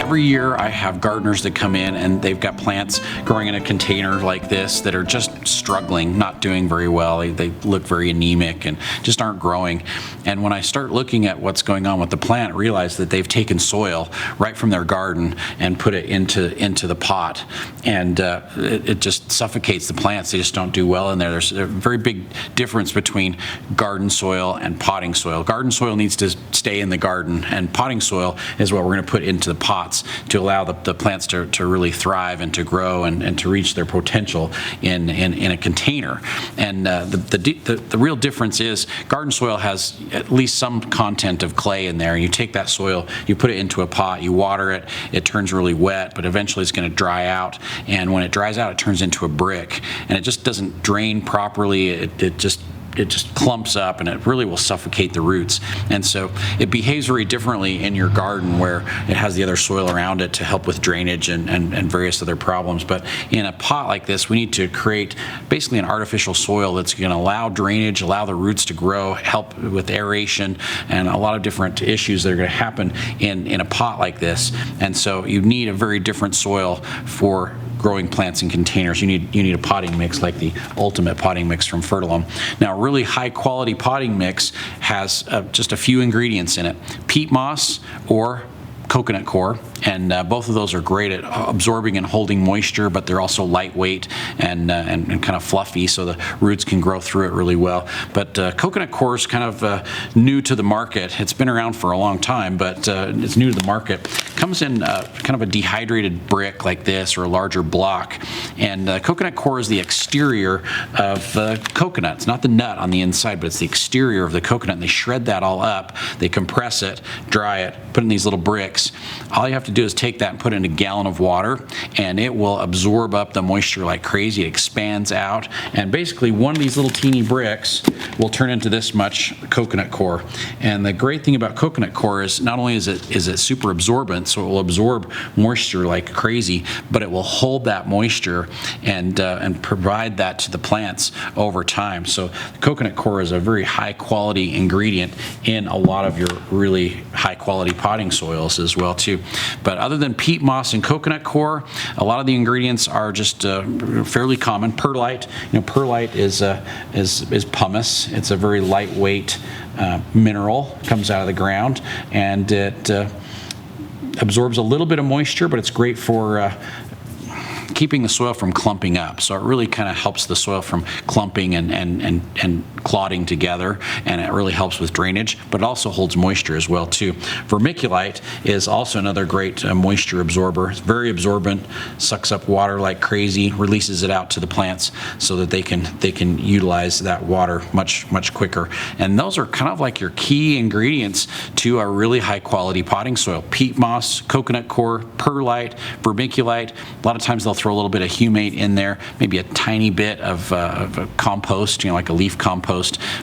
every year I have gardeners that come in and they've got plants growing in a container like this that are just struggling, not doing very well. They look very anemic and just aren't growing. And when I start looking at what's going on with the plant, I realize that they've taken soil right from their garden and put it into the pot, and it just suffocates the plants. They just don't do well in there. There's a very big difference between garden soil and potting soil. Garden soil needs to stay in the garden, and potting soil is what we're going to put into the pots to allow the plants to really thrive and to grow and to reach their potential in a container. And the real difference is garden soil has at least some content of clay in there. And you take that soil, you put it into a pot, you water it, it turns really wet, but eventually it's going to dry out. And when it dries out, it turns into a brick, and it just doesn't drain properly. It just clumps up, and it really will suffocate the roots. And so it behaves very differently in your garden, where it has the other soil around it to help with drainage and various other problems. But in a pot like this, we need to create basically an artificial soil that's going to allow drainage, allow the roots to grow, help with aeration, and a lot of different issues that are going to happen in a pot like this. And so you need a very different soil for growing plants in containers. You need a potting mix like the Ultimate Potting Mix from Fertilome. Now, a really high quality potting mix has just a few ingredients in it: peat moss or coconut coir, and both of those are great at absorbing and holding moisture, but they're also lightweight and kind of fluffy, so the roots can grow through it really well. But coconut coir is kind of new to the market. It's been around for a long time, but it's new to the market. Comes in kind of a dehydrated brick like this, or a larger block, and coconut coir is the exterior of the coconut. It's not the nut on the inside, but it's the exterior of the coconut, and they shred that all up. They compress it, dry it, put it in these little bricks. All you have to do is take that and put it in a gallon of water, and it will absorb up the moisture like crazy. It expands out, and basically one of these little teeny bricks will turn into this much coconut coir. And the great thing about coconut coir is not only is it super absorbent, so it will absorb moisture like crazy, but it will hold that moisture and provide that to the plants over time. So coconut coir is a very high quality ingredient in a lot of your really high quality potting soils as well too. But other than peat moss and coconut coir, a lot of the ingredients are just fairly common. Perlite, perlite is pumice. It's a very lightweight mineral. It comes out of the ground, and it absorbs a little bit of moisture, but it's great for keeping the soil from clumping up. So it really kind of helps the soil from clumping and clotting together, and it really helps with drainage, but it also holds moisture as well too. Vermiculite is also another great moisture absorber. It's very absorbent, sucks up water like crazy, releases it out to the plants so that they can utilize that water much quicker. And those are kind of like your key ingredients to a really high quality potting soil: peat moss, coconut coir, perlite, vermiculite. A lot of times they'll throw a little bit of humate in there, maybe a tiny bit of a compost, like a leaf compost,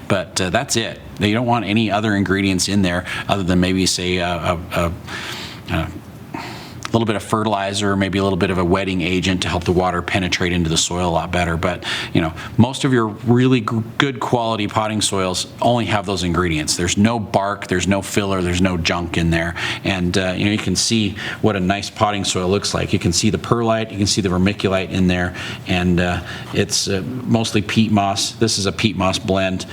but that's it. You don't want any other ingredients in there other than maybe, say, a little bit of fertilizer, maybe a little bit of a wetting agent to help the water penetrate into the soil a lot better. But most of your really good quality potting soils only have those ingredients. There's no bark, there's no filler, there's no junk in there. And you can see what a nice potting soil looks like. You can see the perlite, you can see the vermiculite in there, and it's mostly peat moss. This is a peat moss blend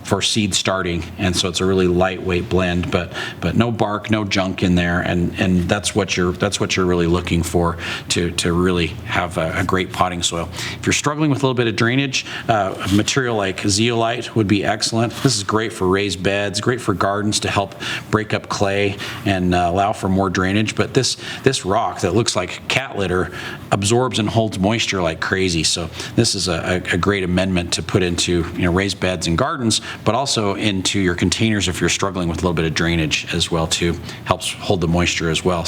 for seed starting, and so it's a really lightweight blend, but no bark, no junk in there, and that's what you're really looking for to really have a great potting soil. If you're struggling with a little bit of drainage, a material like zeolite would be excellent. This is great for raised beds, great for gardens to help break up clay and allow for more drainage. But this rock that looks like cat litter absorbs and holds moisture like crazy. So this is a great amendment to put into raised beds and gardens, but also into your containers if you're struggling with a little bit of drainage as well too. Helps hold the moisture as well.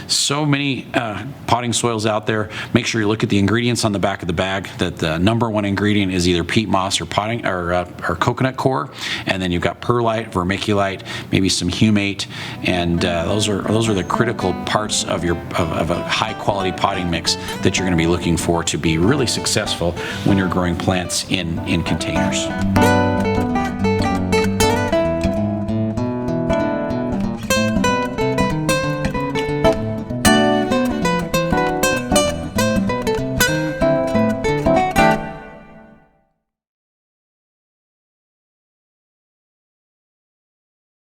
So many potting soils out there. Make sure you look at the ingredients on the back of the bag. That the #1 ingredient is either peat moss or coconut coir, and then you've got perlite, vermiculite, maybe some humate, and those are the critical parts of a high quality potting mix that you're going to be looking for to be really successful when you're growing plants in containers.